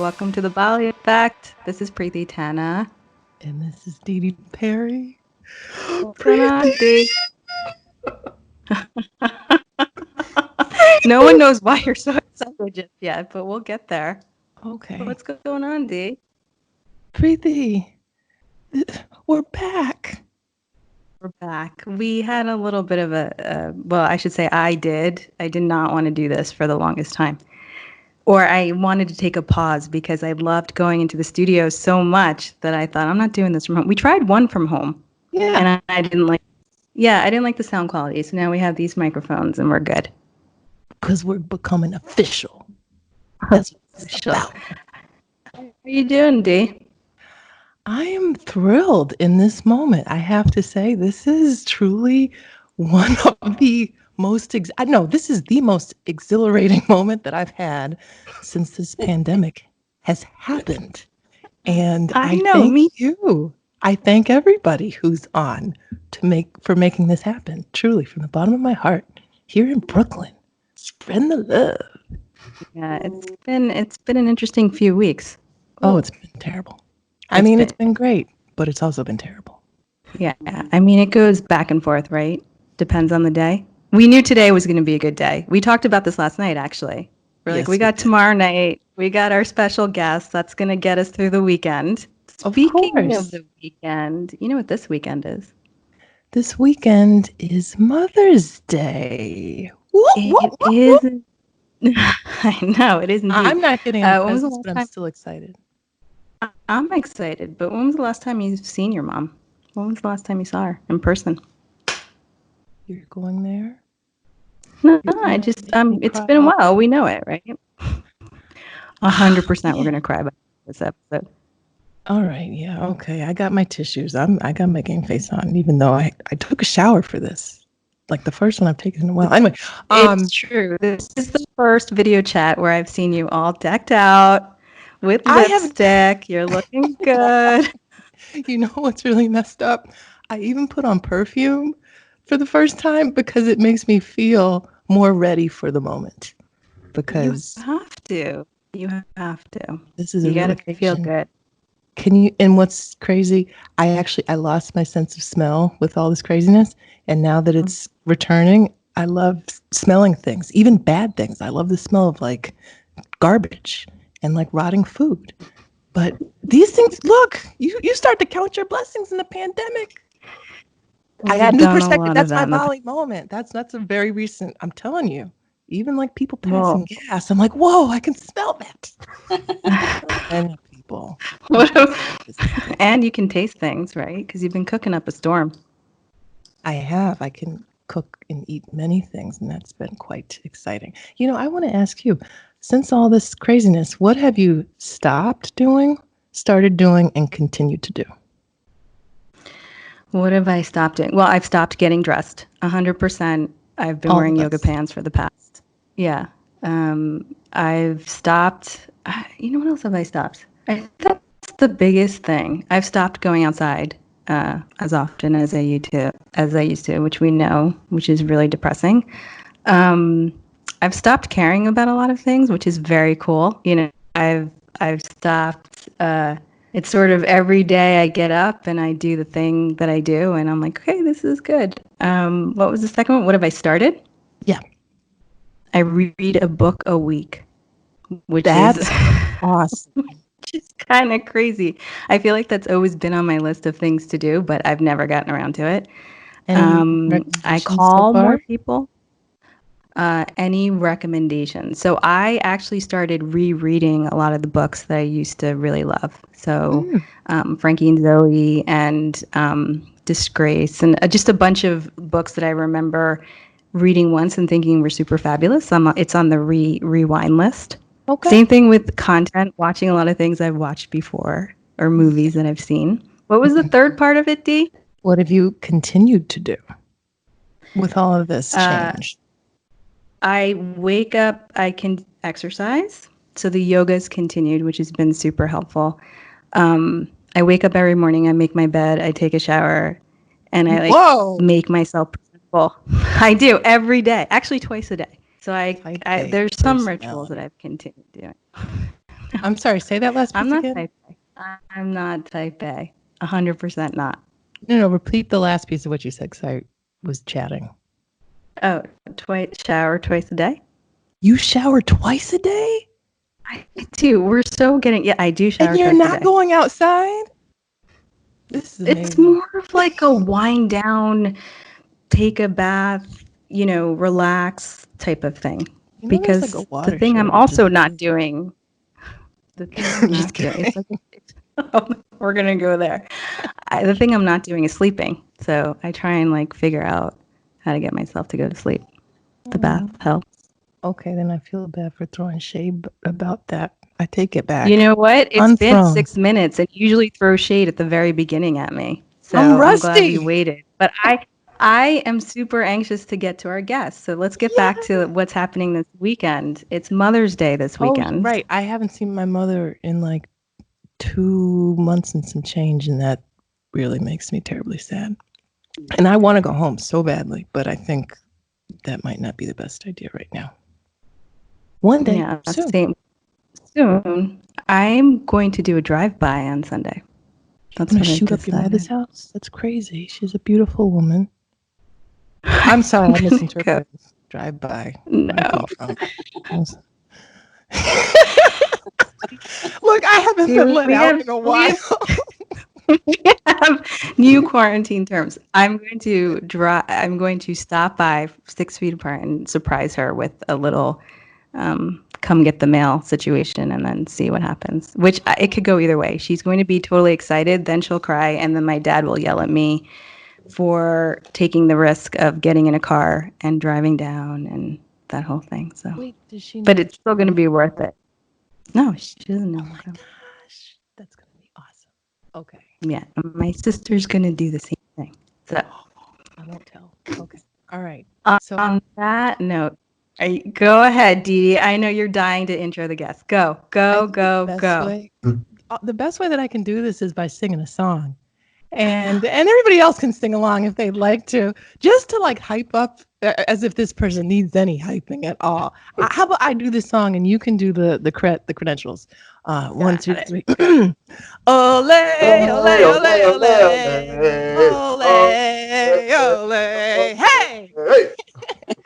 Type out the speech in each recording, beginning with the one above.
Welcome to the Bali Effect. This is Preeti Tana. And this is Dee Dee Perry. What's going on, Preeti! D? No one knows why you're so excited just yet, but we'll get there. Okay. What's going on, D? Preeti, we're back. We're back. We had a little bit of well, I should say I did. I did not want to do this for the longest time. Or I wanted to take a pause because I loved going into the studio so much that I thought, I'm not doing this from home. We tried one from home. Yeah. And I didn't like, I didn't like the sound quality. So now we have these microphones and we're good. Because we're becoming official. That's what it's about. How are you doing, D? I am thrilled in this moment. I have to say, this is truly one of the most, this is the most exhilarating moment that I've had since this pandemic has happened. And I thank you. I thank everybody who's on for making this happen. Truly, from the bottom of my heart, here in Brooklyn, spreading the love. Yeah, it's been an interesting few weeks. Oh, it's been terrible. It's been great, but it's also been terrible. Yeah, I mean, it goes back and forth, right? Depends on the day. We knew today was going to be a good day. We talked about this last night, actually. We got tomorrow night. We got our special guest. That's going to get us through the weekend. Speaking of the weekend, you know what this weekend is? This weekend is Mother's Day. It is. I know, it is indeed. I'm not getting any presents, but I'm still excited. I'm excited, but when was the last time you've seen your mom? When was the last time you saw her in person? You're going there? No, I just it's been a while. We know it, right? 100% we're gonna cry about this episode. All right, yeah, okay. I got my tissues. I got my game face on, even though I took a shower for this. Like the first one I've taken in a while. Anyway, it's true. This is the first video chat where I've seen you all decked out with lipstick. You're looking good. You know what's really messed up? I even put on perfume for the first time because it makes me feel more ready for the moment. Because you have to. This is you gotta feel good. And what's crazy, I lost my sense of smell with all this craziness. And now that it's returning, I love smelling things, even bad things. I love the smell of like garbage and like rotting food. But these things, look, you start to count your blessings in the pandemic. I had new perspective. That's my Bali moment. That's a very recent, I'm telling you. Even like people passing gas, I'm like, whoa, I can smell that. And people. And you can taste things, right? Because you've been cooking up a storm. I have. I can cook and eat many things, and that's been quite exciting. You know, I want to ask you, since all this craziness, what have you stopped doing, started doing, and continued to do? What have I stopped doing? Well, I've stopped getting dressed. 100%. I've been wearing yoga pants for the past. Yeah. I've stopped. You know what else have I stopped? I think that's the biggest thing. I've stopped going outside as often as I used to, which we know, which is really depressing. I've stopped caring about a lot of things, which is very cool. You know, I've stopped. It's sort of every day I get up and I do the thing that I do, and I'm like, okay, this is good. What was the second one? What have I started? Yeah. I read a book a week, which is awesome. Which is kind of crazy. I feel like that's always been on my list of things to do, but I've never gotten around to it. I call more people. Any recommendations? So I actually started rereading a lot of the books that I used to really love. So Frankie and Zoe and Disgrace and just a bunch of books that I remember reading once and thinking were super fabulous. It's on the rewind list. Okay. Same thing with content, watching a lot of things I've watched before or movies that I've seen. What was the third part of it, Dee? What have you continued to do with all of this change? I wake up, I can exercise. So the yoga's continued, which has been super helpful. I wake up every morning, I make my bed, I take a shower, and I make myself presentable. I do every day, actually twice a day. So there's some rituals that I've continued doing. I'm sorry, say that last I'm piece not again. type A. I'm not type A. 100% not. No, repeat the last piece of what you said because I was chatting. Oh, shower twice a day? You shower twice a day? I do. We're so getting, yeah, I do shower And you're twice a not day. going outside? This is It's amazing. more of like a wind down, take a bath, relax type of thing. There's like a Because the water thing I'm shortage. also not doing, the thing I'm Just not doing, kidding. it's like, we're going to go there. The thing I'm not doing is sleeping. So I try and like figure out how to get myself to go to sleep. The bath helps. Okay, then I feel bad for throwing shade about that. I take it back. You know what? It's been Unthrown. 6 minutes and you usually throw shade at the very beginning at me. So I'm I'm glad we rusty. waited. But I am super anxious to get to our guests. So let's get back to what's happening this weekend. It's Mother's Day this Oh, weekend. right. I haven't seen my mother in like 2 months and some change, and that really makes me terribly sad. And I want to go home so badly, but I think that might not be the best idea right now. One day, Yeah, soon. soon. I'm going to do a drive-by on Sunday. That's I'm what gonna I shoot up your decided. mother's house. That's crazy. She's a beautiful woman. I'm sorry, I misinterpreted. Drive by. No. Where I come from. Look, I haven't been let out in a while. We have new quarantine terms. I'm going to stop by 6 feet apart and surprise her with a little come get the mail situation and then see what happens. Which it could go either way. She's going to be totally excited, then she'll cry, and then my dad will yell at me for taking the risk of getting in a car and driving down and that whole thing. So, Wait, does she know but it's still going to be worth it. No, she doesn't know. Oh my gosh, that's gonna be awesome. Okay. Yeah, my sister's going to do the same thing. So, I won't tell. Okay. All right. So on that note, go ahead, Dee Dee. I know you're dying to intro the guest. Go, go, go, go. The best way that I can do this is by singing a song. And everybody else can sing along if they'd like to, just to like hype up as if this person needs any hyping at all. How about I do this song and you can do the credentials. 1, 2, 3. Ole, ole, ole, ole, ole, ole, hey!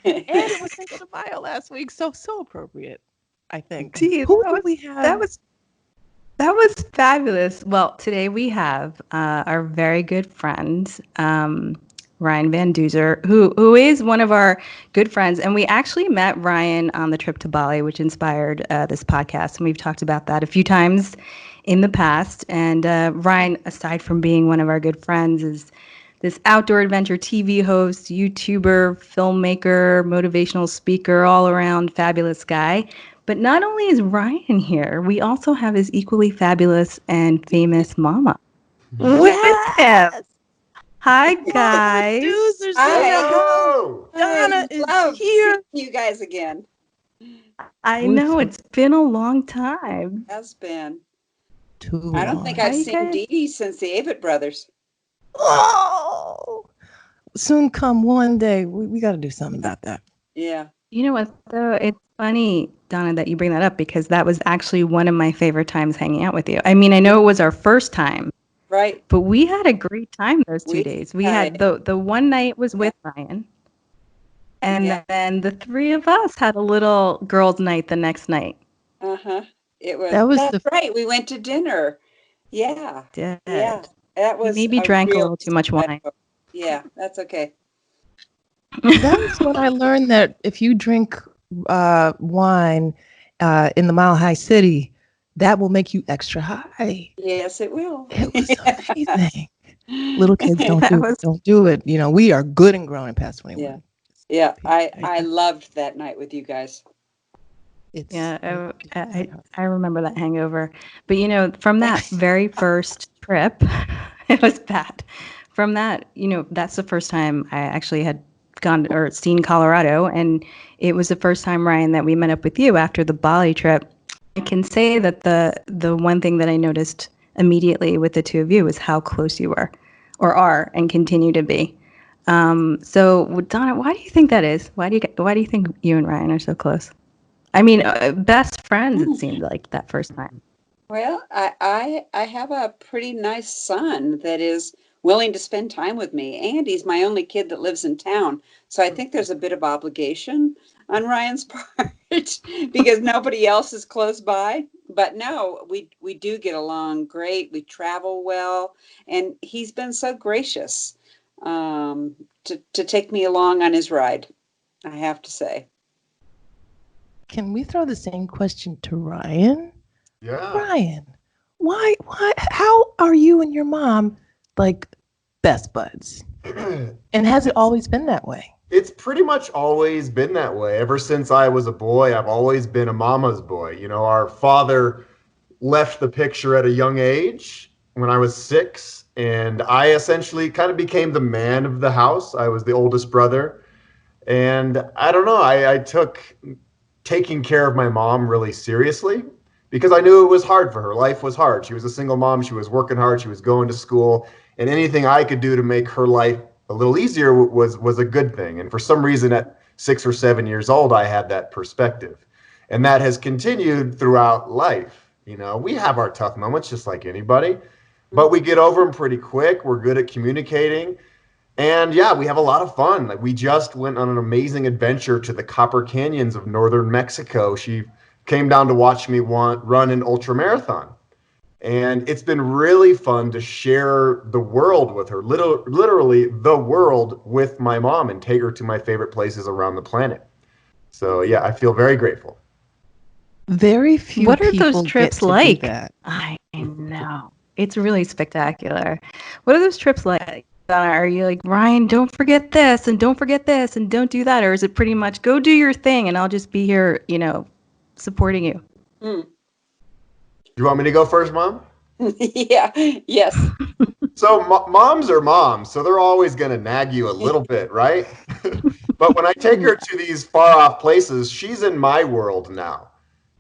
And it was Cinco de Mayo last week, so appropriate, I think. Gee, Who do we have? That was fabulous. Well, today we have our very good friend, Ryan VanDuzer, who is one of our good friends. And we actually met Ryan on the trip to Bali, which inspired this podcast. And we've talked about that a few times in the past. And Ryan, aside from being one of our good friends, is this outdoor adventure TV host, YouTuber, filmmaker, motivational speaker, all around fabulous guy. But not only is Ryan here, we also have his equally fabulous and famous mama with him. Hi, guys. Donna is here. You guys again. I know it's been a long time. Has been. Too long. I don't think I've seen Dee Dee since the Avett Brothers. Oh, soon come one day. We got to do something about that. Yeah. You know what, though? It's funny, Donna, that you bring that up because that was actually one of my favorite times hanging out with you. I mean, I know it was our first time. Right. But we had a great time those 2 days. We had the one night was with Ryan. And then the three of us had a little girls' night the next night. Uh-huh. That's right. We went to dinner. Yeah. Did. Yeah. That was maybe drank a little too much wine. Yeah, that's okay. That's when I learned that if you drink wine in the Mile High City, that will make you extra high. Yes, it will. It was amazing. Little kids don't do it. You know, we are good and grown and past 21. Yeah. I loved that night with you guys. I remember that hangover. But you know, from that very first trip, it was bad. From that, you know, that's the first time I actually had gone or seen Colorado, and it was the first time, Ryan, that we met up with you after the Bali trip. I can say that the one thing that I noticed immediately with the two of you was how close you were, or are, and continue to be. So, Donna, why do you think that is? Why do you think you and Ryan are so close? I mean, best friends, it seemed like that first time. Well, I have a pretty nice son that is willing to spend time with me, and he's my only kid that lives in town. So I think there's a bit of obligation on Ryan's part because nobody else is close by. But no, we do get along great. We travel well, and he's been so gracious to take me along on his ride, I have to say. Can we throw the same question to Ryan? Yeah. Ryan, why, how are you and your mom like best buds? And has it always been that way? It's pretty much always been that way. Ever since I was a boy, I've always been a mama's boy. You know, our father left the picture at a young age when I was 6, and I essentially kind of became the man of the house. I was the oldest brother. And I don't know, I took taking care of my mom really seriously because I knew it was hard for her. Life was hard. She was a single mom. She was working hard. She was going to school. And anything I could do to make her life a little easier was a good thing. And for some reason, at 6 or 7 years old, I had that perspective. And that has continued throughout life. You know, we have our tough moments just like anybody, but we get over them pretty quick. We're good at communicating. And yeah, we have a lot of fun. Like, we just went on an amazing adventure to the Copper Canyons of northern Mexico. She came down to watch me run an ultra marathon. And it's been really fun to share the world with her, literally the world with my mom, and take her to my favorite places around the planet. So yeah, I feel very grateful. Very few What are people those trips get to like? do that. I know. It's really spectacular. What are those trips like? Donna, are you like, Ryan, don't forget this and don't forget this and don't do that? Or is it pretty much go do your thing and I'll just be here, supporting you? Mm. You want me to go first, Mom? Yeah, yes. So moms are moms, so they're always going to nag you a little bit, right? But when I take her to these far off places, she's in my world now,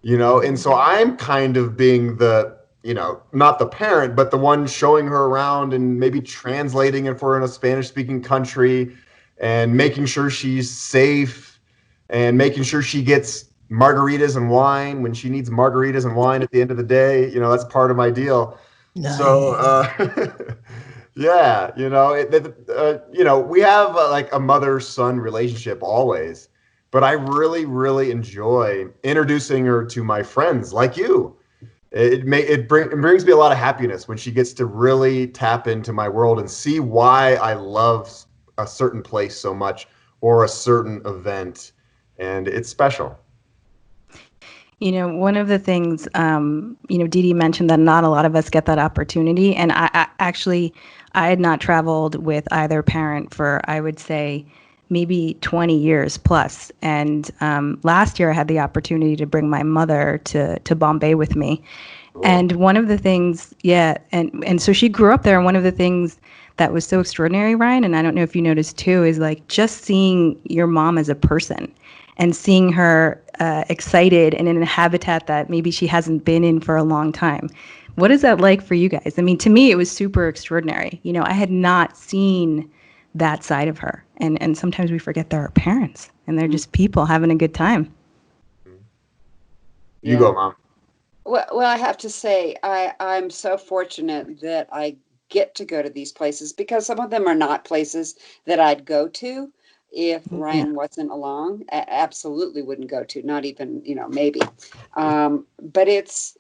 and so I'm kind of being the, not the parent, but the one showing her around and maybe translating it for her in a Spanish speaking country and making sure she's safe and making sure she gets margaritas and wine when she needs margaritas and wine at the end of the day. That's part of my deal. Nice. So, yeah, we have like a mother-son relationship always, but I really, really enjoy introducing her to my friends like you. It brings me a lot of happiness when she gets to really tap into my world and see why I love a certain place so much or a certain event, and it's special. One of the things, Dee Dee mentioned that not a lot of us get that opportunity. And I had not traveled with either parent for, I would say, maybe 20 years plus. And last year I had the opportunity to bring my mother to Bombay with me. Cool. And one of the things, and so she grew up there. And one of the things that was so extraordinary, Ryan, and I don't know if you noticed too, is like just seeing your mom as a person and seeing her excited and in a habitat that maybe she hasn't been in for a long time. What is that like for you guys? I mean, to me, it was super extraordinary. I had not seen that side of her. And sometimes we forget they're our parents and they're just people having a good time. You go, Mom. Well, I have to say, I'm so fortunate that I get to go to these places because some of them are not places that I'd go to if Ryan wasn't along. Absolutely wouldn't go to, not even, maybe. But it's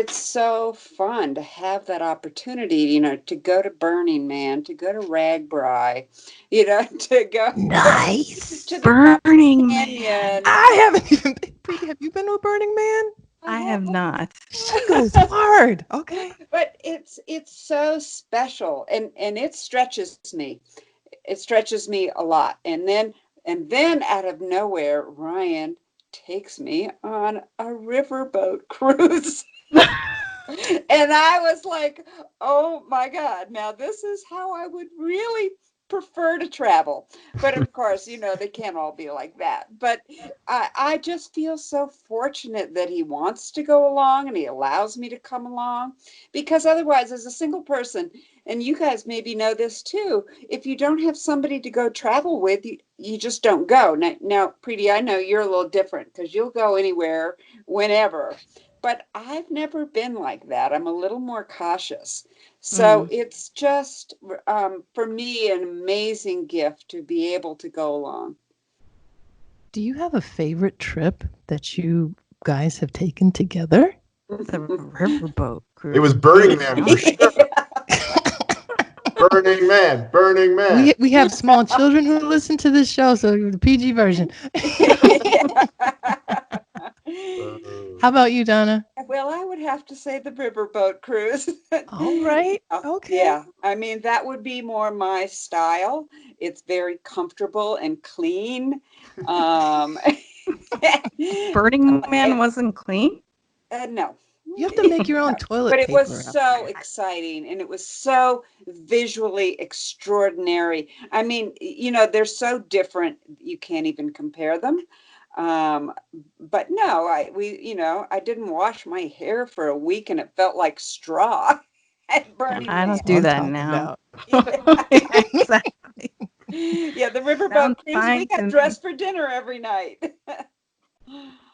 so fun to have that opportunity, to go to Burning Man, to go to Ragbri, to go nice to the Burning Man. I haven't even been. Have you been to a Burning Man? I have not. She goes hard. Okay. But it's so special and it stretches me. It stretches me a lot. And then out of nowhere, Ryan takes me on a riverboat cruise. And I was like, oh my God, now this is how I would really prefer to travel. But of course, they can't all be like that. But I just feel so fortunate that he wants to go along and he allows me to come along, because otherwise, as a single person, and you guys maybe know this too, if you don't have somebody to go travel with, you just don't go. Now, Preeti, I know you're a little different because you'll go anywhere, whenever. But I've never been like that. I'm a little more cautious. So it's just, for me, an amazing gift to be able to go along. Do you have a favorite trip that you guys have taken together? The riverboat cruise. It was Burning Man for sure. Burning Man. We have small children who listen to this show, so the PG version. How about you, Donna? Well, I would have to say the riverboat cruise. All right. Okay. Yeah, I mean, that would be more my style. It's very comfortable and clean. Burning Man wasn't clean? No. You have to make your own toilet paper. But it was so exciting, and it was so visually extraordinary. I mean, they're so different, you can't even compare them. But no, I didn't wash my hair for a week, and it felt like straw at Burning Man. I don't do that now. Exactly. Yeah, the riverboat cruise, we got dressed for dinner every night.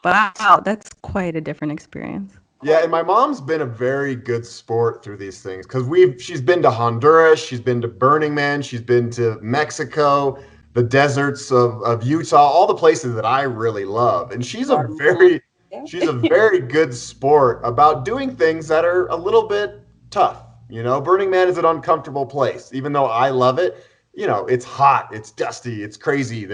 Wow, that's quite a different experience. Yeah, and my mom's been a very good sport through these things because she's been to Honduras, she's been to Burning Man, she's been to Mexico, the deserts of Utah, all the places that I really love. And she's a very good sport about doing things that are a little bit tough. Burning Man is an uncomfortable place, even though I love it. It's hot, it's dusty, it's crazy.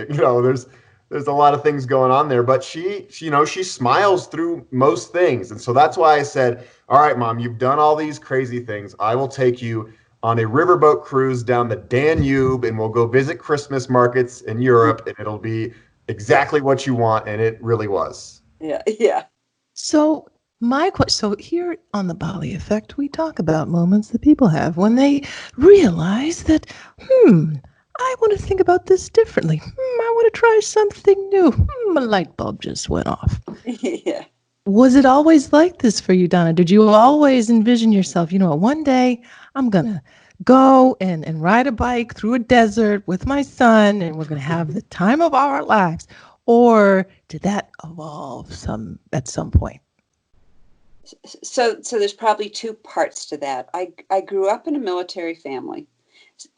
There's a lot of things going on there, but she smiles through most things. And so that's why I said, all right, Mom, you've done all these crazy things. I will take you on a riverboat cruise down the Danube, and we'll go visit Christmas markets in Europe, and it'll be exactly what you want. And it really was. Yeah. So here on the Bali Effect, we talk about moments that people have when they realize that, I want to think about this differently. I want to try something new. A light bulb just went off. Yeah. Was it always like this for you, Donna? Did you always envision yourself, one day I'm going to go and ride a bike through a desert with my son, and we're going to have the time of our lives? Or did that evolve at some point? So there's probably two parts to that. I grew up in a military family,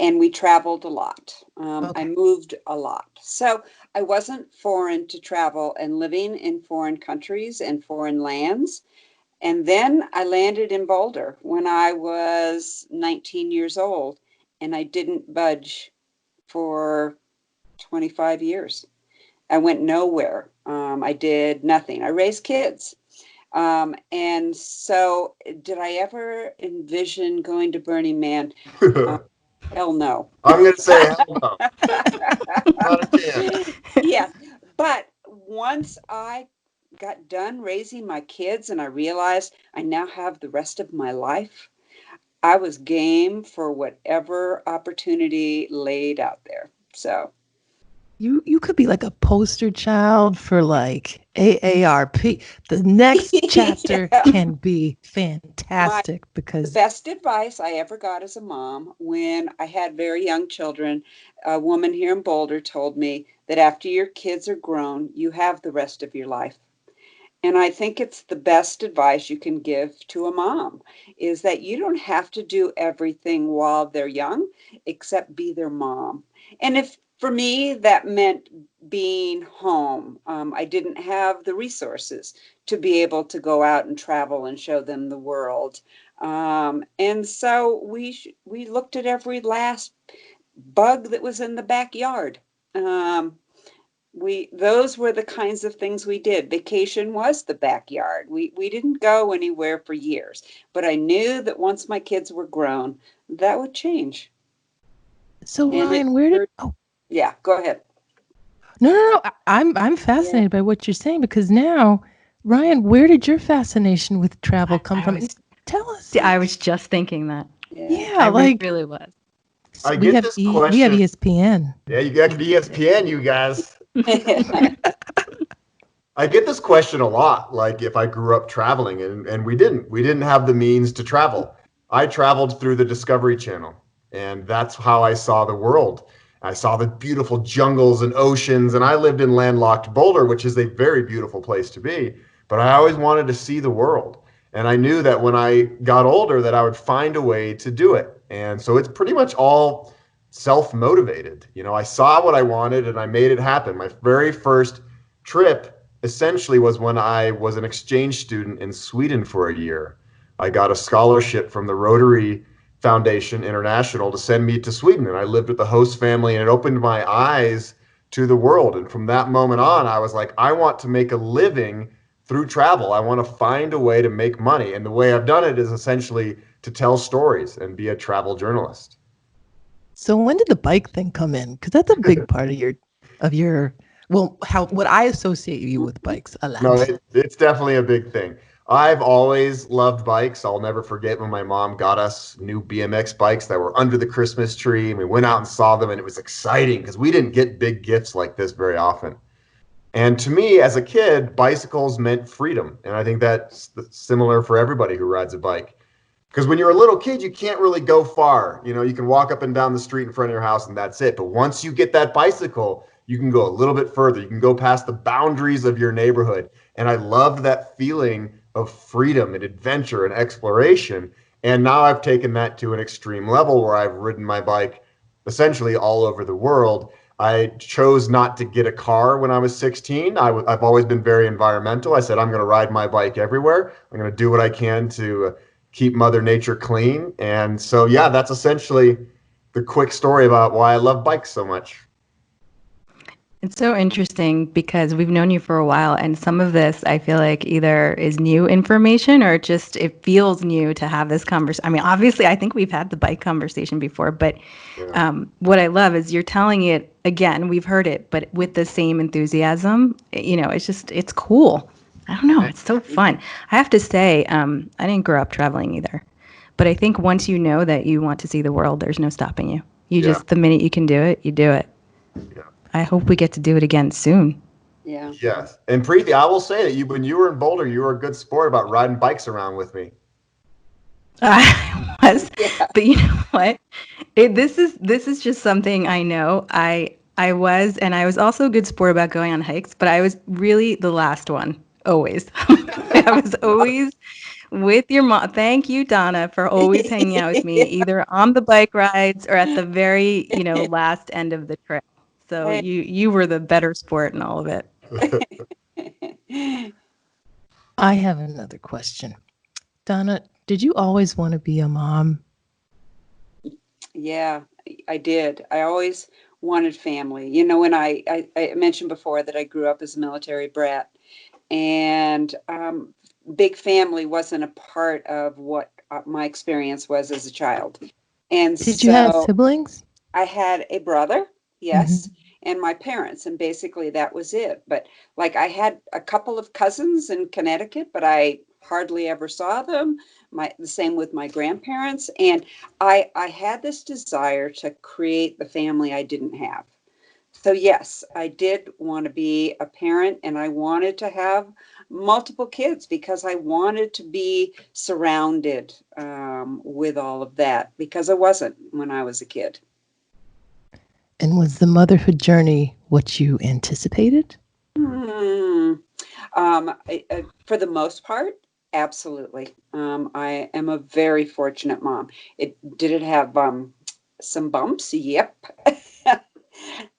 and we traveled a lot. I moved a lot. So I wasn't foreign to travel and living in foreign countries and foreign lands. And then I landed in Boulder when I was 19 years old, and I didn't budge for 25 years. I went nowhere. I did nothing. I raised kids. And so did I ever envision going to Burning Man? Hell no. I'm going to say hell no. Not a chance. Yeah. But once I got done raising my kids and I realized I now have the rest of my life, I was game for whatever opportunity laid out there. So you could be like a poster child for like AARP. The next chapter can be fantastic because the best advice I ever got as a mom when I had very young children, a woman here in Boulder told me that after your kids are grown, you have the rest of your life. And I think it's the best advice you can give to a mom is that you don't have to do everything while they're young, except be their mom. And if for me, that meant being home. I didn't have the resources to be able to go out and travel and show them the world. And so we looked at every last bug that was in the backyard. Those were the kinds of things we did. Vacation was the backyard. We didn't go anywhere for years, but I knew that once my kids were grown, that would change. So Ryan, yeah, go ahead. No. I'm fascinated by what you're saying because now, Ryan, where did your fascination with travel come from? Tell us. See, I was just thinking that. Yeah, I really was. So we have ESPN. Yeah, you got ESPN, you guys. I get this question a lot, like if I grew up traveling, and we didn't have the means to travel. I traveled through the Discovery Channel, and that's how I saw the world. I saw the beautiful jungles and oceans, and I lived in landlocked Boulder, which is a very beautiful place to be, but I always wanted to see the world. And I knew that when I got older that I would find a way to do it. And so it's pretty much all self-motivated. You know, I saw what I wanted and I made it happen. My very first trip essentially was when I was an exchange student in Sweden for a year. I got a scholarship from the Rotary Foundation International to send me to Sweden, and I lived with the host family, and it opened my eyes to the world. And from that moment on, I was like, I want to make a living through travel. I want to find a way to make money, and the way I've done it is essentially to tell stories and be a travel journalist. So when did the bike thing come in? Because that's a big part of your well, what I associate you with bikes a lot. No, it's definitely a big thing. I've always loved bikes. I'll never forget when my mom got us new BMX bikes that were under the Christmas tree, and we went out and saw them, and it was exciting because we didn't get big gifts like this very often. And to me, as a kid, bicycles meant freedom. And I think that's similar for everybody who rides a bike. Because when you're a little kid, you can't really go far. You know, you can walk up and down the street in front of your house and that's it. But once you get that bicycle, you can go a little bit further. You can go past the boundaries of your neighborhood. And I loved that feeling of freedom and adventure and exploration. And now I've taken that to an extreme level where I've ridden my bike essentially all over the world. I chose not to get a car when I was 16. I've always been very environmental. I said, I'm going to ride my bike everywhere. I'm going to do what I can to keep Mother Nature clean. And so, yeah, that's essentially the quick story about why I love bikes so much. It's so interesting because we've known you for a while, and some of this I feel like either is new information or just it feels new to have this conversation. I mean, obviously, I think we've had the bike conversation before, but what I love is you're telling it again. We've heard it, but with the same enthusiasm. You know, it's cool. I don't know. It's so fun. I have to say, I didn't grow up traveling either, but I think once you know that you want to see the world, there's no stopping you. Just the minute you can do it, you do it. Yeah. I hope we get to do it again soon. Yeah. Yes. And Preeti, I will say that when you were in Boulder, you were a good sport about riding bikes around with me. I was, but you know what? This is just something I know. I was, and I was also a good sport about going on hikes, but I was really the last one, always. I was always with your mom. Thank you, Donna, for always hanging out with me, either on the bike rides or at the very, last end of the trail. So you were the better sport in all of it. I have another question. Donna, did you always want to be a mom? Yeah, I did. I always wanted family. You know, when I mentioned before that I grew up as a military brat, and big family wasn't a part of what my experience was as a child. And did you have siblings? I had a brother, yes, and my parents, and basically that was it. But like I had a couple of cousins in Connecticut, but I hardly ever saw them. The same with my grandparents. And I had this desire to create the family I didn't have. So yes, I did want to be a parent, and I wanted to have multiple kids because I wanted to be surrounded with all of that, because I wasn't when I was a kid. And was the motherhood journey what you anticipated? For the most part, absolutely. I am a very fortunate mom. Did it have some bumps? Yep.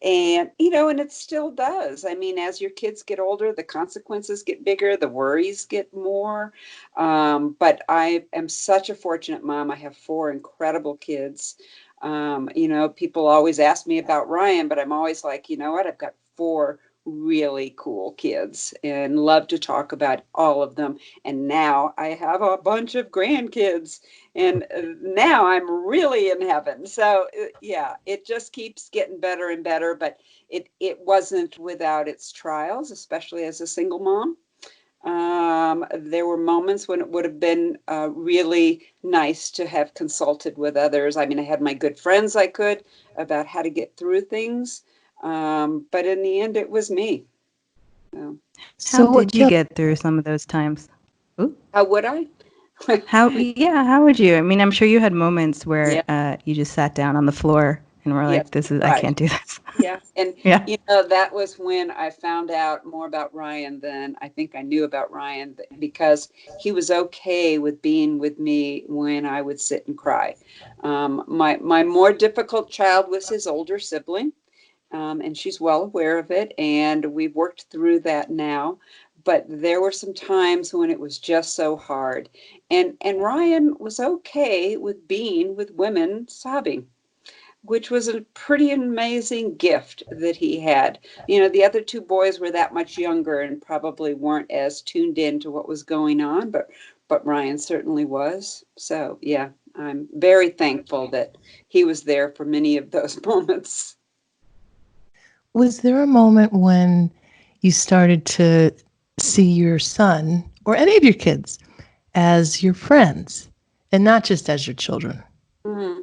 And, and it still does. I mean, as your kids get older, the consequences get bigger, the worries get more. But I am such a fortunate mom. I have 4 incredible kids. People always ask me about Ryan, but I'm always like, you know what? I've got 4 really cool kids and love to talk about all of them. And now I have a bunch of grandkids, and now I'm really in heaven. So yeah, it just keeps getting better and better, but it wasn't without its trials, especially as a single mom. There were moments when it would have been really nice to have consulted with others. I mean, I had my good friends about how to get through things. But in the end, it was me. So how did you get through some of those times? Ooh. How would I? How would you? I mean, I'm sure you had moments where you just sat down on the floor and we're Yes, like, this is, I right. can't do this. Yeah. And, Yeah. that was when I found out more about Ryan than I think I knew about Ryan, because he was okay with being with me when I would sit and cry. My more difficult child was his older sibling, and she's well aware of it. And we've worked through that now. But there were some times when it was just so hard. And Ryan was okay with being with women sobbing, which was a pretty amazing gift that he had. The other two boys were that much younger and probably weren't as tuned in to what was going on, but Ryan certainly was. So, yeah, I'm very thankful that he was there for many of those moments. Was there a moment when you started to see your son or any of your kids as your friends and not just as your children? Mm-hmm.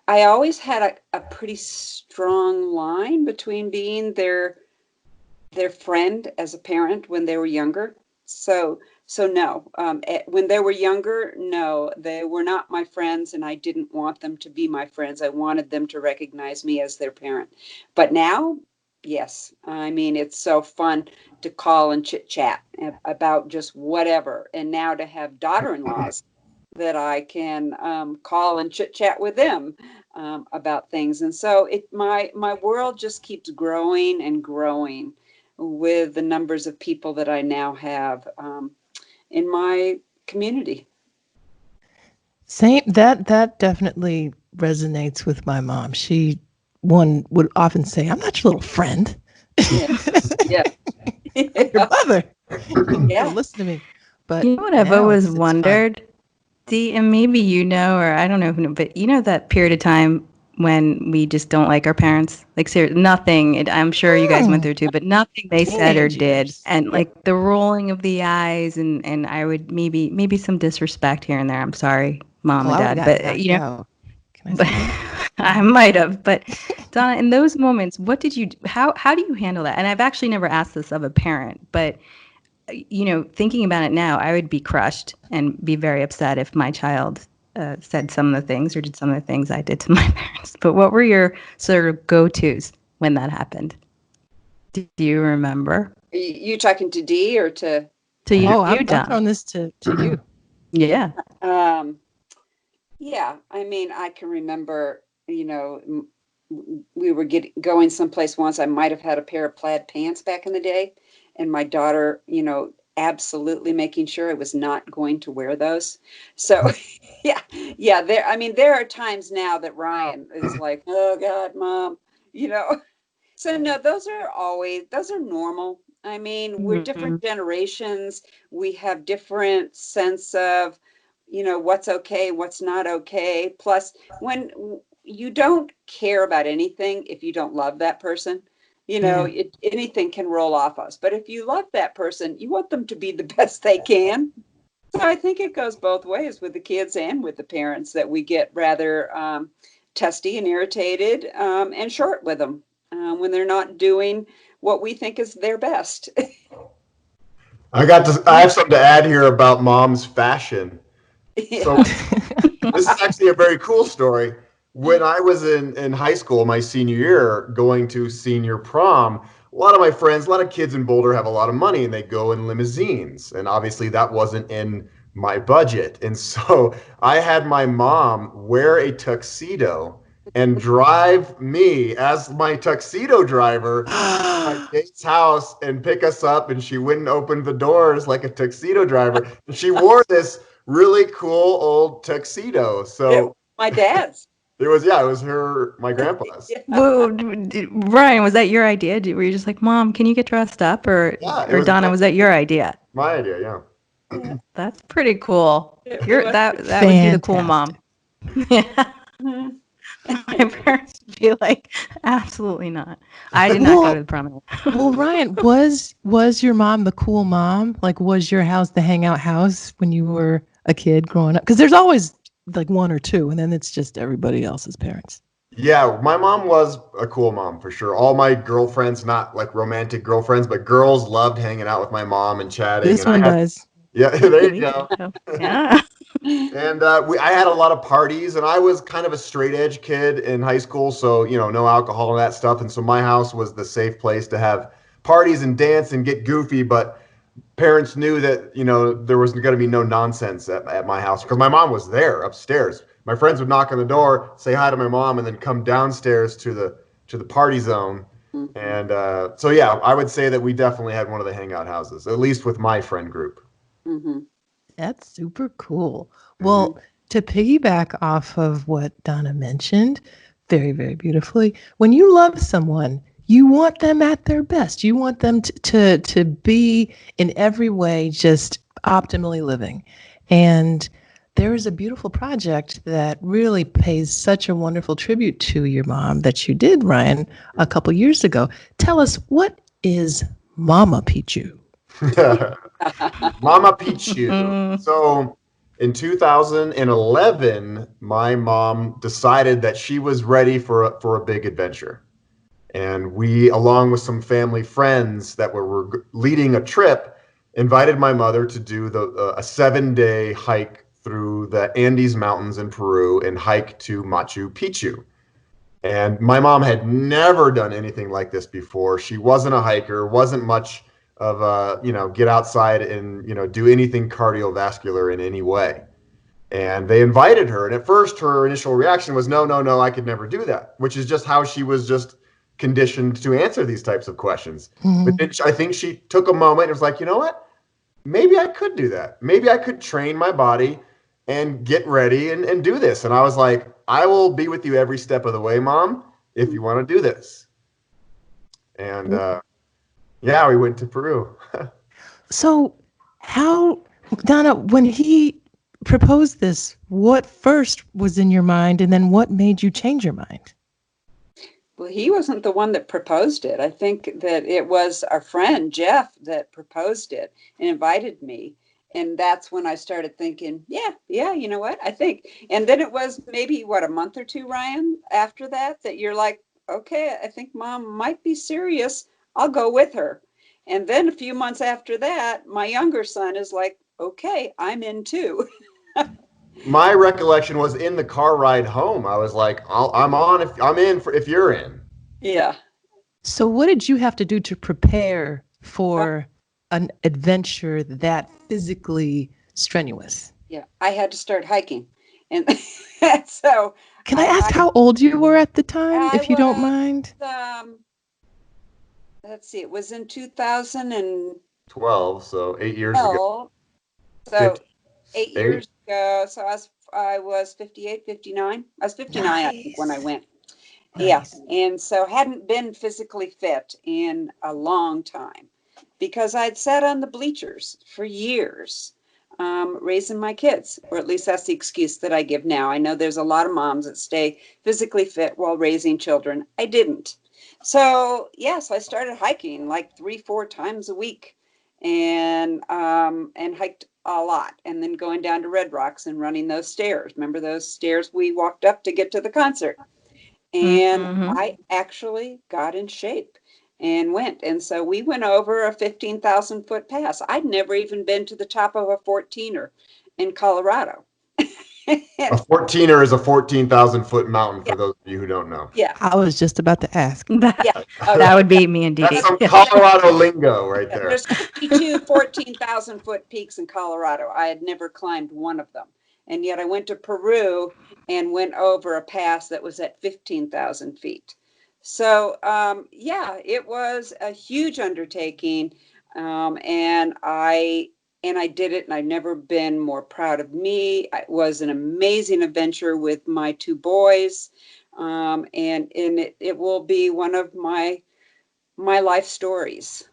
I always had a pretty strong line between being their friend as a parent when they were younger. So no, when they were younger, no, they were not my friends, and I didn't want them to be my friends. I wanted them to recognize me as their parent. But now, yes, I mean, it's so fun to call and chit chat about just whatever. And now to have daughter-in-laws that I can call and chit chat with them about things. And so my world just keeps growing and growing with the numbers of people that I now have in my community. Same. That definitely resonates with my mom. One would often say, "I'm not your little friend." Yeah. Yeah. Your mother. Yeah. Listen to me. But you know what I've now always it's wondered? Dee, and maybe or I don't know who, but that period of time when we just don't like our parents, like seriously, nothing. I'm sure you guys went through too, but nothing they said or did, and like the rolling of the eyes, and I would maybe some disrespect here and there. I'm sorry, mom and dad, but but I might have. But Donna, in those moments, what did you? How do you handle that? And I've actually never asked this of a parent, but thinking about it now, I would be crushed and be very upset if my child said some of the things or did some of the things I did to my parents. But what were your sort of go-tos when that happened? Do you remember? You talking to Dee or to you? I'm throwing this to you. Yeah. Yeah, I mean, I can remember, we were going someplace once. I might have had a pair of plaid pants back in the day, and my daughter, absolutely making sure I was not going to wear those. So, yeah. There are times now that Ryan is like, "Oh God, Mom," So no, those are normal. I mean, we're different generations. We have different sense of, what's okay, what's not okay. Plus, when you don't care about anything, if you don't love that person, anything can roll off us. But if you love that person, you want them to be the best they can. So I think it goes both ways with the kids and with the parents, that we get rather testy and irritated and short with them when they're not doing what we think is their best. I have something to add here about mom's fashion. So this is actually a very cool story. When I was in high school, my senior year, going to senior prom, a lot of my friends, a lot of kids in Boulder have a lot of money and they go in limousines. And obviously that wasn't in my budget. And so I had my mom wear a tuxedo and drive me as my tuxedo driver to my date's house and pick us up. And she wouldn't open the doors like a tuxedo driver. And she wore this really cool old tuxedo. So my dad's. It was my grandpa's. Yeah. Well, Ryan, was that your idea? Were you just like, "Mom, can you get dressed up?" Or Donna, was that your idea? My idea, yeah. That's pretty cool. That would be the cool mom. Yeah. My parents would be like, "Absolutely not." I did not go to the prom. Well, Ryan, was your mom the cool mom? Like, was your house the hangout house when you were a kid growing up? Because there's always like one or two, and then it's just everybody else's parents. Yeah, my mom was a cool mom for sure. All my girlfriends, not like romantic girlfriends, but girls loved hanging out with my mom and chatting. This one does. Yeah, there you go. Yeah. And I had a lot of parties, and I was kind of a straight edge kid in high school, so no alcohol and that stuff. And so my house was the safe place to have parties and dance and get goofy. But parents knew that there was going to be no nonsense at my house because my mom was there upstairs. My friends would knock on the door, say hi to my mom, and then come downstairs to the party zone. And so yeah, I would say that we definitely had one of the hangout houses, at least with my friend group. Mm-hmm. That's super cool. Well, to piggyback off of what Donna mentioned very, very beautifully, when you love someone, you want them at their best. You want them to be in every way just optimally living. And there is a beautiful project that really pays such a wonderful tribute to your mom that you did, Ryan, a couple years ago. Tell us, what is Mama Pichu? Mama Pichu. So in 2011, my mom decided that she was ready for a big adventure. And we, along with some family friends that were leading a trip, invited my mother to do a 7-day hike through the Andes Mountains in Peru and hike to Machu Picchu. And my mom had never done anything like this before. She wasn't a hiker, wasn't much of a, get outside and, do anything cardiovascular in any way. And they invited her. And at first, her initial reaction was, no, I could never do that, which is just how she was just conditioned to answer these types of questions. Mm-hmm. But then I think she took a moment and was like, you know what? Maybe I could do that. Maybe I could train my body and get ready and do this. And I was like, I will be with you every step of the way, Mom, if you want to do this. And yeah, we went to Peru. So how, Donna, when he proposed this, what first was in your mind, and then what made you change your mind? Well, he wasn't the one that proposed it. I think that it was our friend Jeff that proposed it and invited me. And that's when I started thinking, yeah, you know what, I think. And then it was maybe, a month or two, Ryan, after that you're like, okay, I think Mom might be serious. I'll go with her. And then a few months after that, my younger son is like, okay, I'm in too. My recollection was in the car ride home. I was like, I'm on if I'm in if you're in. Yeah. So what did you have to do to prepare for an adventure that physically strenuous? Yeah, I had to start hiking. And so can I ask how old you were at the time, if you don't mind? Let's see, it was in 2012, so 8 years ago. So 8 years ago. So I was 58, 59. I was 59, nice. I think, when I went. Nice. Yeah. And so hadn't been physically fit in a long time because I'd sat on the bleachers for years, raising my kids, or at least that's the excuse that I give now. I know there's a lot of moms that stay physically fit while raising children. I didn't. So yes, I started hiking like 3-4 times a week and hiked a lot, and then going down to Red Rocks and running those stairs. Remember those stairs we walked up to get to the concert? And I actually got in shape and went. And so we went over a 15,000 foot pass. I'd never even been to the top of a 14er in Colorado. A 14er is a 14,000 foot mountain for those of you who don't know. Yeah. I was just about to ask. That would be me and Dee. That's some Colorado lingo right there. There's 52 14,000 foot peaks in Colorado. I had never climbed one of them. And yet I went to Peru and went over a pass that was at 15,000 feet. So, it was a huge undertaking. And I did it, and I've never been more proud of me. It was an amazing adventure with my 2 boys. And it will be one of my life stories.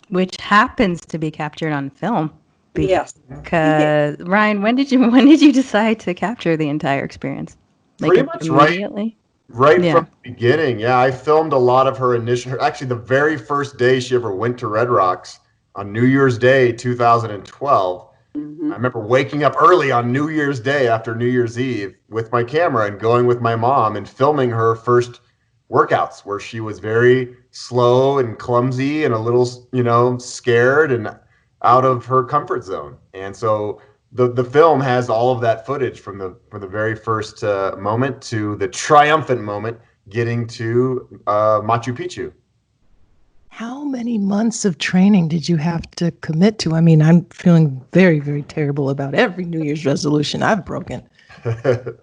Which happens to be captured on film. Yes. Because Ryan, when did you decide to capture the entire experience? Like pretty much immediately? Right from the beginning. Yeah, I filmed a lot of her actually the very first day she ever went to Red Rocks on New Year's Day, 2012. I remember waking up early on New Year's Day after New Year's Eve with my camera and going with my mom and filming her first workouts where she was very slow and clumsy and a little, scared and out of her comfort zone. And so the film has all of that footage from the very first moment to the triumphant moment getting to Machu Picchu. How many months of training did you have to commit to? I mean, I'm feeling very, very terrible about every New Year's resolution I've broken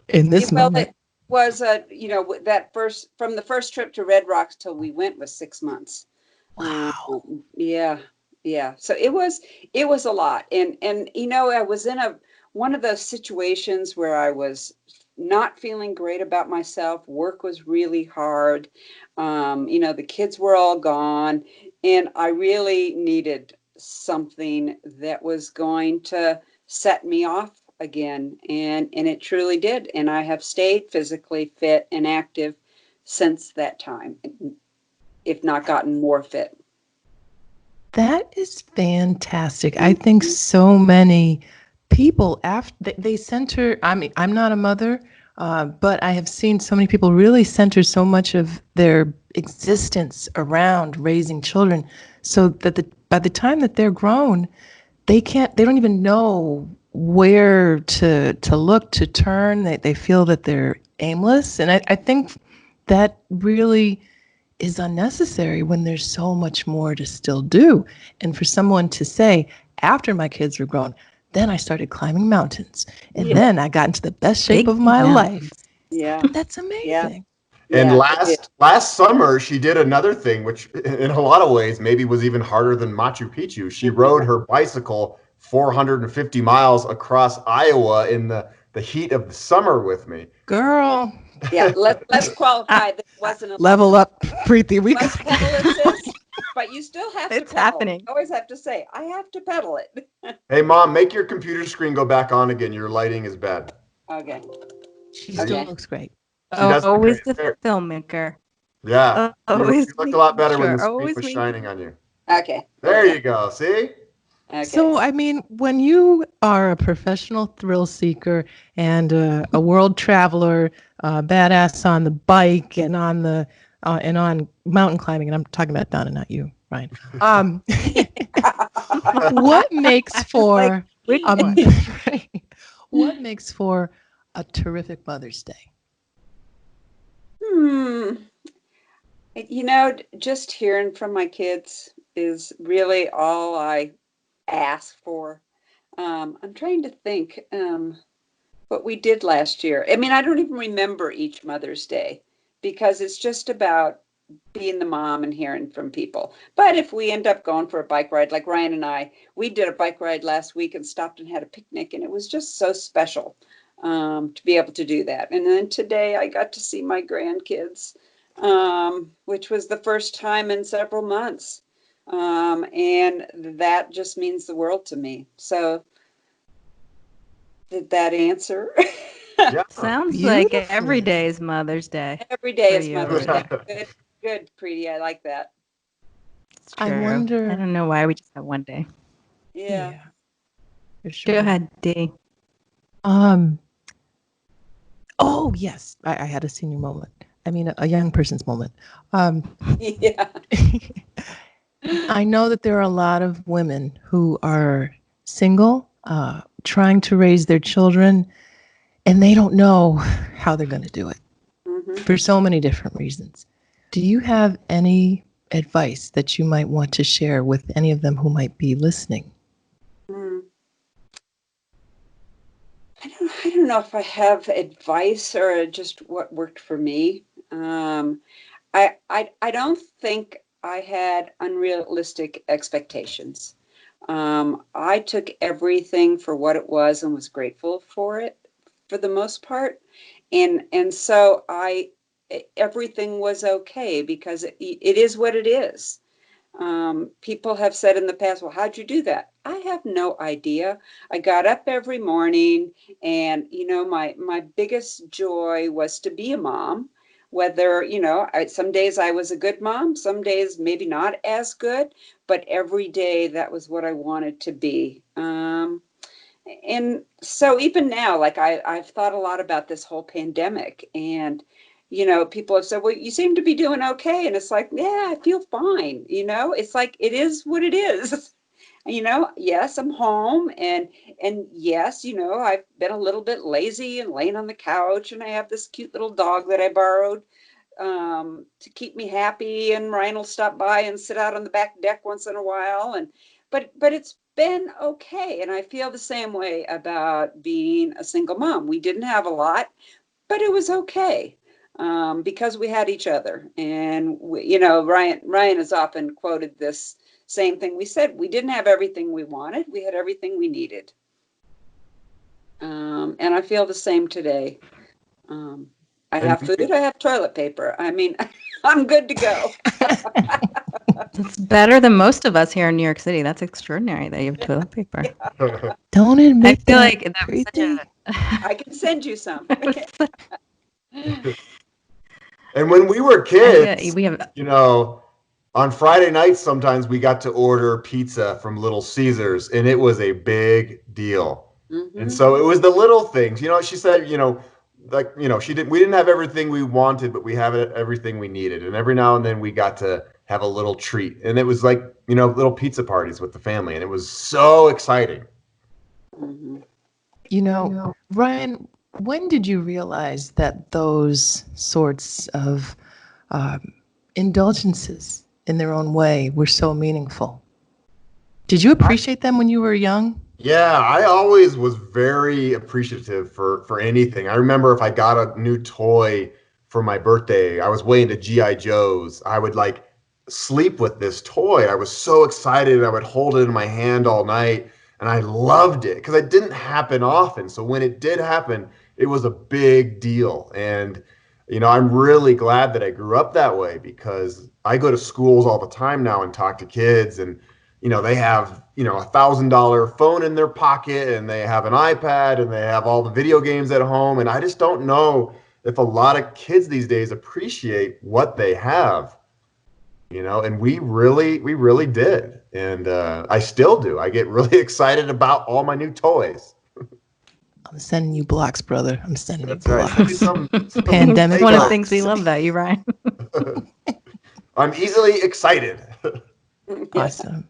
in this moment. It was from the first trip to Red Rocks till we went was 6 months. Wow. Yeah. So it was a lot. And I was in one of those situations where I was not feeling great about myself. Work was really hard. The kids were all gone, and I really needed something that was going to set me off again. And it truly did. And I have stayed physically fit and active since that time, if not gotten more fit. That is fantastic. I think so many people, after they center, I mean, I'm not a mother, but I have seen so many people really center so much of their existence around raising children, so that by the time that they're grown, they don't even know where to look, to turn. They feel that they're aimless. And I think that really is unnecessary when there's so much more to still do. And for someone to say, after my kids were grown, then I started climbing mountains, and then I got into the best shape of my life. Yeah. That's amazing. And last summer, she did another thing, which in a lot of ways maybe was even harder than Machu Picchu. She rode her bicycle 450 miles across Iowa in the heat of the summer with me. Girl. Yeah, let's qualify. This wasn't a level up, Preeti. We got pedal assist, but you still have to pedal. It's happening. I always have to say, I have to pedal it. Hey, Mom, make your computer screen go back on again. Your lighting is bad. Okay. She still looks great. Always the filmmaker. Yeah. Always you looked a lot better when the screen always was me. shining on you. Okay. There you go. See? Okay. So, I mean, when you are a professional thrill seeker and a world traveler, badass on the bike and on mountain climbing, and I'm talking about Donna, not you, Ryan. What makes for what makes for a terrific Mother's Day? Just hearing from my kids is really all I ask for. I'm trying to think what we did last year. I mean, I don't even remember each Mother's Day because it's just about being the mom and hearing from people. But if we end up going for a bike ride, like Ryan and I, we did a bike ride last week and stopped and had a picnic, and it was just so special to be able to do that. And then today I got to see my grandkids, which was the first time in several months. And that just means the world to me. So did that answer? Yeah. Sounds Beautiful. like every day is Mother's Day. Every day is Mother's Day. Good, Preeti. I like that. I wonder. I don't know why we just have one day. Yeah. For sure. Go ahead, D. Oh yes, I had a senior moment. I mean, a young person's moment. Yeah. I know that there are a lot of women who are single, trying to raise their children, and they don't know how they're going to do it for so many different reasons. Do you have any advice that you might want to share with any of them who might be listening? I don't know if I have advice or just what worked for me. I don't think I had unrealistic expectations. I took everything for what it was and was grateful for it for the most part. And so everything was okay because it is what it is. People have said in the past, well, how'd you do that? I have no idea. I got up every morning and, my biggest joy was to be a mom. Whether, some days I was a good mom, some days maybe not as good, but every day that was what I wanted to be. And so even now, like I've thought a lot about this whole pandemic, and people have said, well, you seem to be doing okay. And it's like, yeah, I feel fine. It's like, it is what it is. yes, I'm home, and yes, I've been a little bit lazy and laying on the couch, and I have this cute little dog that I borrowed to keep me happy, and Ryan will stop by and sit out on the back deck once in a while, and but it's been okay, and I feel the same way about being a single mom. We didn't have a lot, but it was okay because we had each other. And Ryan has often quoted this same thing. We said we didn't have everything we wanted. We had everything we needed. And I feel the same today. I have food. I have toilet paper. I mean, I'm good to go. It's better than most of us here in New York City. That's extraordinary that you have toilet paper. Yeah. Don't admit I feel that, like that was such a. I can send you some. And when we were kids, Yeah, we have. On Friday nights, sometimes we got to order pizza from Little Caesars, and it was a big deal. Mm-hmm. And so it was the little things. She said, we didn't have everything we wanted, but we have everything we needed. And every now and then we got to have a little treat. And it was like, little pizza parties with the family. And it was so exciting. Mm-hmm. Ryan, when did you realize that those sorts of indulgences in their own way were so meaningful? Did you appreciate them when you were young? Yeah, I always was very appreciative for anything. I remember if I got a new toy for my birthday, I was way into G.I. Joes. I would sleep with this toy. I was so excited. I would hold it in my hand all night, and I loved it because it didn't happen often. So when it did happen, it was a big deal. And I'm really glad that I grew up that way, because I go to schools all the time now and talk to kids, and they have $1,000 phone in their pocket, and they have an iPad, and they have all the video games at home, and I just don't know if a lot of kids these days appreciate what they have. And we really did, and I still do. I get really excited about all my new toys. I'm sending you blocks, brother. I'm sending you That's right. blocks. Some Pandemic. One of the things we love about you, Ryan. I'm easily excited. Awesome.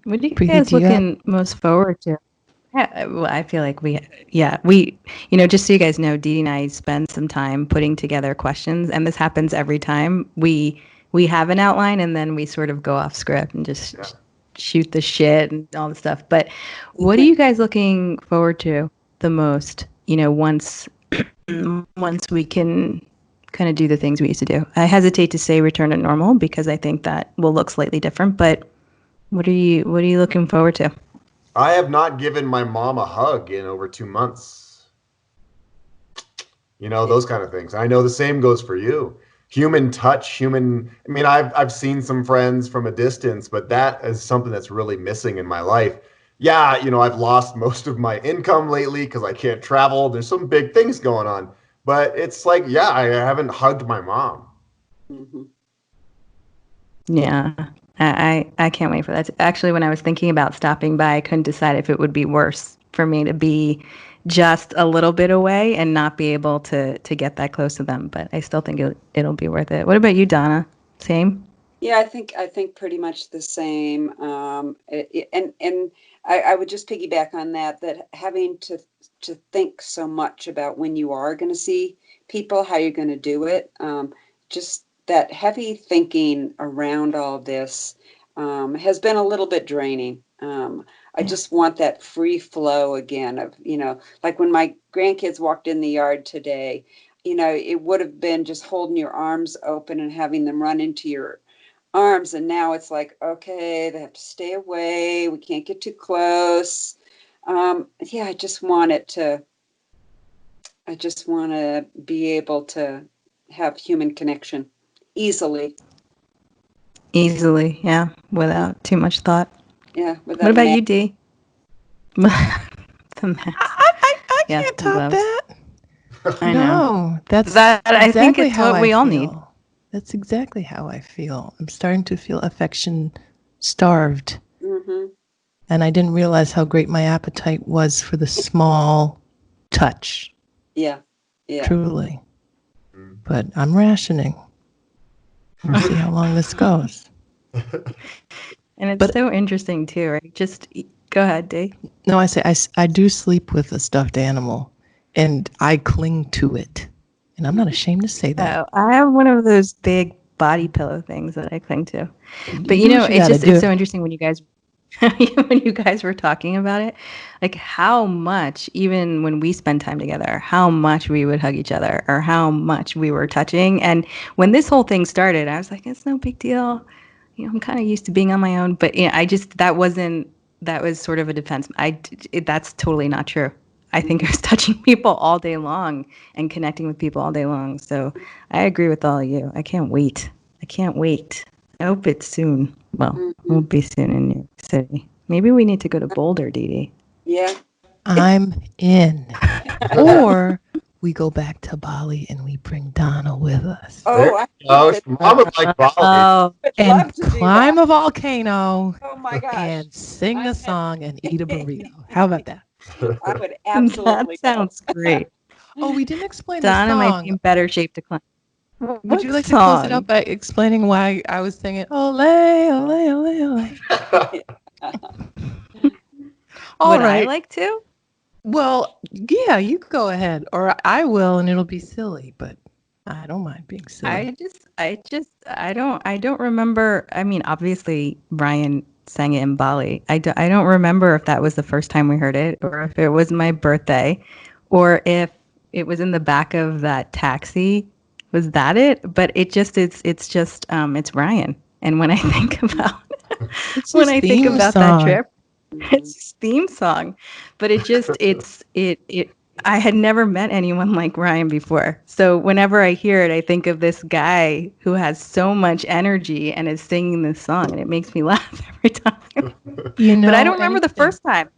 What are you Preeti, guys do you looking most forward to? Yeah, well, I feel like we, just so you guys know, Dee and I spend some time putting together questions, and this happens every time. We have an outline, and then we sort of go off script and just shoot the shit and all the stuff. But what are you guys looking forward to the most? Once we can kind of do the things we used to do. I hesitate to say return to normal, because I think that will look slightly different. But what are you looking forward to? I have not given my mom a hug in over 2 months. Those kind of things. I know the same goes for you. Human touch, I've seen some friends from a distance, but that is something that's really missing in my life. Yeah, I've lost most of my income lately because I can't travel. There's some big things going on, but it's like, yeah, I haven't hugged my mom. Mm-hmm. Yeah, I can't wait for that. Actually, when I was thinking about stopping by, I couldn't decide if it would be worse for me to be just a little bit away and not be able to get that close to them. But I still think it'll be worth it. What about you, Donna? Same? Yeah, I think pretty much the same. And I would just piggyback on that having to think so much about when you are going to see people, how you're going to do it, just that heavy thinking around all this has been a little bit draining. I just want that free flow again of, like when my grandkids walked in the yard today, it would have been just holding your arms open and having them run into your arms. And now it's like, okay, they have to stay away. We can't get too close. I just want to be able to have human connection easily. Yeah, without too much thought. Yeah. What about you, Dee? The mask. I can't top that. I know. No, that's I think it's what we all need. That's exactly how I feel. I'm starting to feel affection starved. Mm-hmm. And I didn't realize how great my appetite was for the small touch. Yeah. Truly. But I'm rationing. We'll see how long this goes. And it's so interesting too, right? Just go ahead, Dave. No, I say I do sleep with a stuffed animal, and I cling to it, and I'm not ashamed to say that. Oh, I have one of those big body pillow things that I cling to. But You do what you gotta do. it's so interesting when you guys when you guys were talking about it, like how much, even when we spend time together, how much we would hug each other or how much we were touching. And when this whole thing started, I was like, it's no big deal. I'm kind of used to being on my own. But that was sort of a defense. That's totally not true. I think I was touching people all day long and connecting with people all day long. So I agree with all of you. I can't wait. I hope it's soon. Well, it won't be soon in New York City. Maybe we need to go to Boulder, Dee Dee. Yeah. I'm in. Or we go back to Bali and we bring Donna with us. Oh, Mom would like Bali. Oh, And climb a volcano. Oh my gosh. And sing a song and eat a burrito. How about that? I would absolutely. That sounds great. Oh, we didn't explain Donna the song. might be in better shape to climb. Would you like to close it up by explaining why I was singing Ole, ole, ole, ole? Would I like to? Well, yeah, you go ahead. Or I will, and it'll be silly, but I don't mind being silly. I don't remember. I mean, obviously, Ryan sang it in Bali. I don't remember if that was the first time we heard it or if it was my birthday or if it was in the back of that taxi. Was that it? But it's Ryan. And when I think about that trip, it's his theme song. But I had never met anyone like Ryan before. So whenever I hear it, I think of this guy who has so much energy and is singing this song, and it makes me laugh every time. But I don't remember the first time.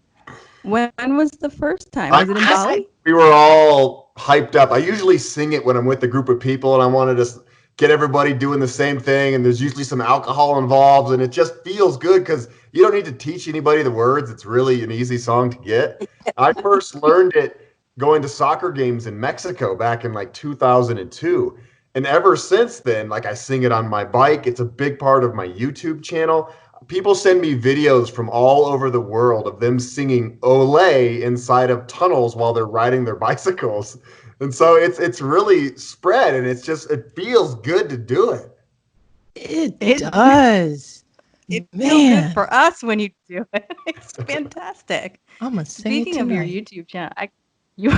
When was the first time? Was it in Bali? We were all hyped up. I usually sing it when I'm with a group of people and I want to just get everybody doing the same thing. And there's usually some alcohol involved and it just feels good because you don't need to teach anybody the words. It's really an easy song to get. I first learned it going to soccer games in Mexico back in like 2002. And ever since then, like I sing it on my bike. It's a big part of my YouTube channel. People send me videos from all over the world of them singing Olé inside of tunnels while they're riding their bicycles. And so it's really spread and it feels good to do it. It does. It feels good for us when you do it. It's fantastic. I'm going to sing it tonight. Speaking of your YouTube channel, you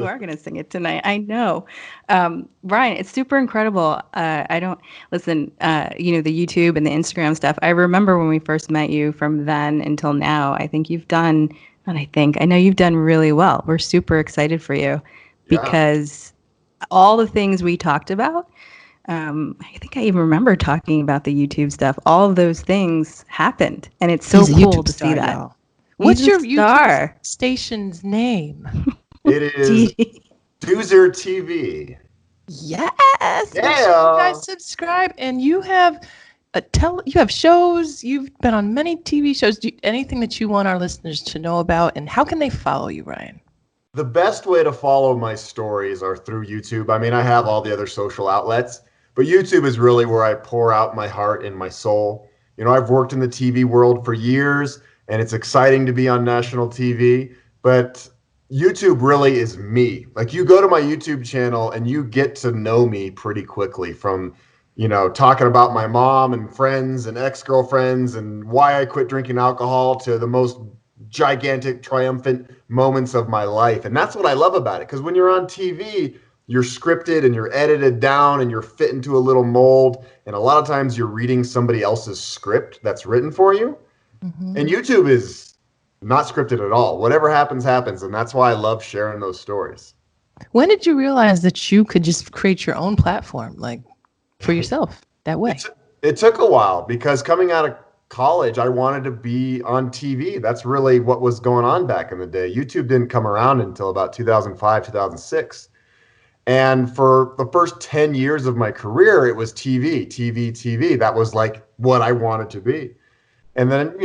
are going to sing it tonight. I know. Ryan, it's super incredible. I don't listen, the YouTube and the Instagram stuff. I remember when we first met you from then until now. I know you've done really well. We're super excited for you because all the things we talked about, I think I even remember talking about the YouTube stuff. All of those things happened. And it's so cool to see that. Y'all. What's your YouTube station's name? It is Doozer TV. Yes. Yeah. You guys subscribe, and you have you have shows. You've been on many TV shows. Anything that you want our listeners to know about, and how can they follow you, Ryan? The best way to follow my stories are through YouTube. I mean, I have all the other social outlets, but YouTube is really where I pour out my heart and my soul. I've worked in the TV world for years, and it's exciting to be on national TV, but YouTube really is me. Like you go to my YouTube channel and you get to know me pretty quickly from, talking about my mom and friends and ex-girlfriends and why I quit drinking alcohol to the most gigantic, triumphant moments of my life. And that's what I love about it. Because when you're on TV, you're scripted and you're edited down and you're fit into a little mold. And a lot of times you're reading somebody else's script that's written for you. Mm-hmm. And YouTube is not scripted at all. Whatever happens, happens. And that's why I love sharing those stories. When did you realize that you could just create your own platform, like for yourself that way? It took a while because coming out of college, I wanted to be on TV. That's really what was going on back in the day. YouTube didn't come around until about 2005, 2006. And for the first 10 years of my career, it was TV. That was like what I wanted to be. And then,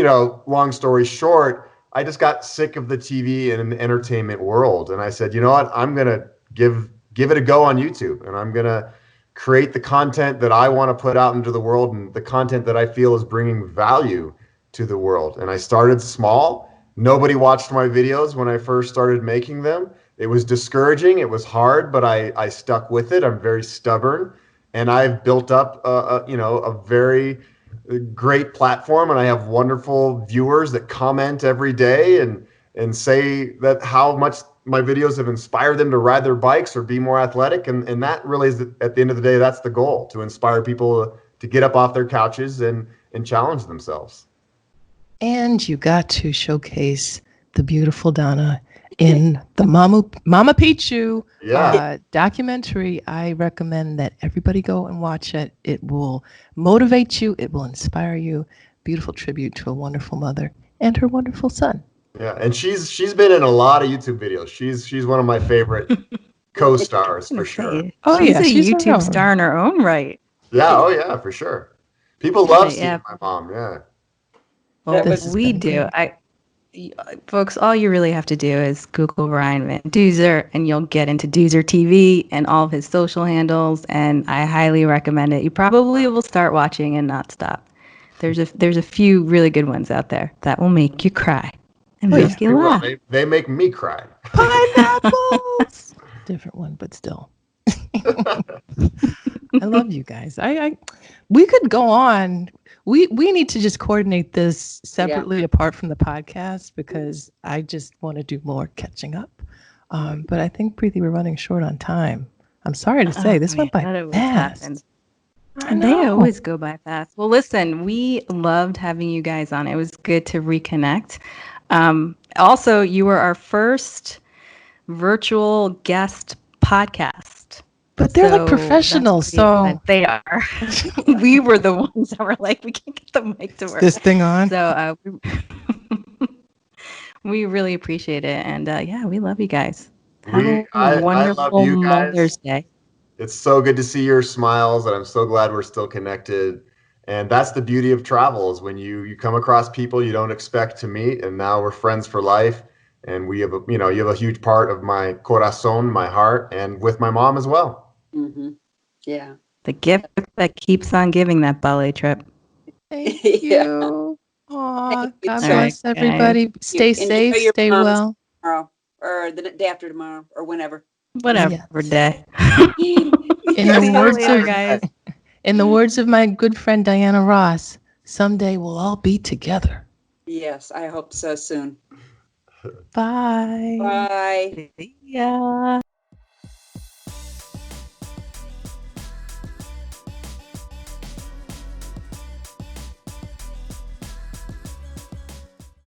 long story short, I just got sick of the TV and the entertainment world. And I said, you know what? I'm going to give it a go on YouTube. And I'm going to create the content that I want to put out into the world and the content that I feel is bringing value to the world. And I started small. Nobody watched my videos when I first started making them. It was discouraging. It was hard, but I stuck with it. I'm very stubborn, and I've built up a very great platform, and I have wonderful viewers that comment every day and say that how much my videos have inspired them to ride their bikes or be more athletic. And that really is, at the end of the day, that's the goal, to inspire people to get up off their couches and challenge themselves. And you got to showcase the beautiful Donna in the Mama Pichu documentary. I recommend that everybody go and watch it. It will motivate you. It will inspire you. Beautiful tribute to a wonderful mother and her wonderful son. Yeah, and she's been in a lot of YouTube videos. She's one of my favorite co-stars for sure. She's a YouTube star in her own right. Yeah, oh yeah, for sure. People love seeing my mom. Yeah. Well, we do. Folks, all you really have to do is Google Ryan VanDuzer, and you'll get into Doozer TV and all of his social handles. And I highly recommend it. You probably will start watching and not stop. There's a few really good ones out there that will make you cry and make you laugh. They make me cry. Pineapples. Different one, but still. I love you guys. We could go on. We need to just coordinate this separately apart from the podcast, because I just want to do more catching up. But I think, Preeti, we're running short on time. I'm sorry to say, this went by fast. And they always go by fast. Well, listen, we loved having you guys on. It was good to reconnect. Also, you were our first virtual guest podcast. But they're like professionals, so they are. We were the ones that were like, we can't get the mic to work. This thing on. So we really appreciate it, and we love you guys. Have a wonderful Mother's Day. It's so good to see your smiles, and I'm so glad we're still connected. And that's the beauty of travel, is when you come across people you don't expect to meet, and now we're friends for life. And we have you have a huge part of my corazón, my heart, and with my mom as well. Mm-hmm. Yeah. The gift that keeps on giving, that Bali trip. Thank you. Aw, God bless everybody. Guys. Stay safe, stay well. Tomorrow, or the day after tomorrow, or whenever. Whatever day. In the words of my good friend Diana Ross, someday we'll all be together. Yes, I hope so soon. Bye. Bye. See ya.